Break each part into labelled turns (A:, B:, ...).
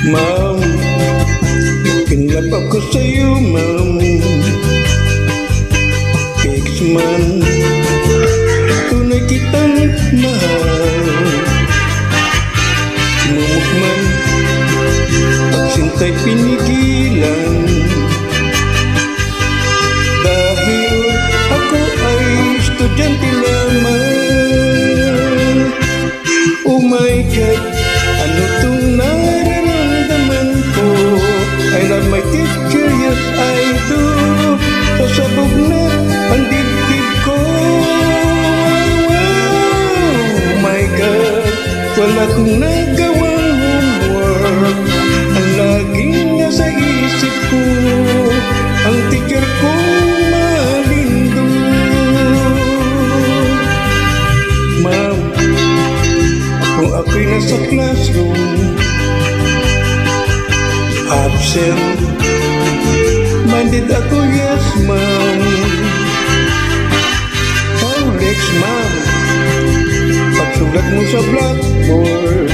A: Ma'am, in love ako sa'yo, ma'am. Fix man, tunay kitang mahal. Mumukman, pagsintay pinigilan. Dahil ako ay estudyante lamang. Oh my God, ano itong nararamdaman ko? I love my teacher, yes I do. Sasabog na ang dibdib ko. Oh my God, wala kong nagawang homework. Ang laging nasa isip ko, ang teacher kong malindo. Ma'am, kung ako'y nasa classroom, absent minded ako, yes ma'am. Oh Lex ma'am, pagsulat mo sa blackboard,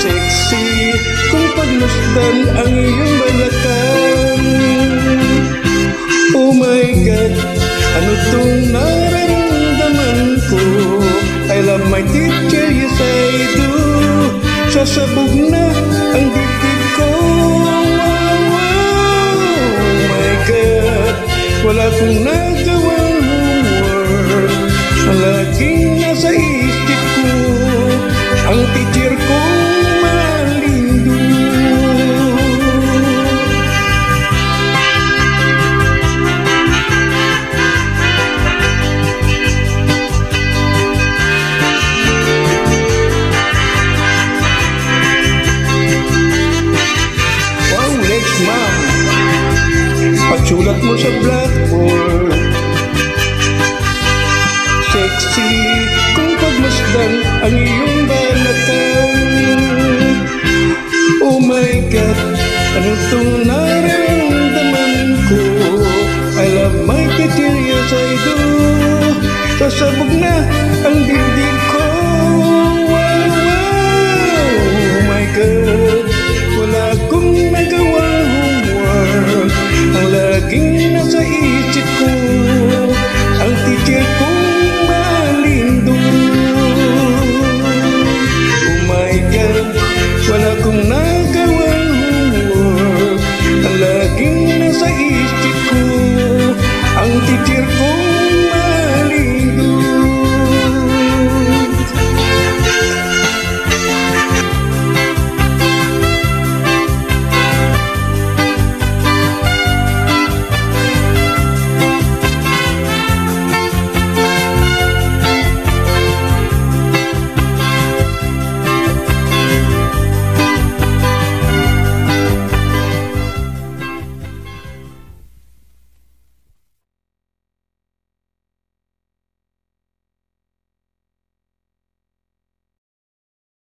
A: sexy kung pagmasdan ang iyong balakang. Oh my God, ano itong nararamdaman ko? I love my teacher, yes I do. Sasabog na ang dibdib ko. Oh my God, wala kong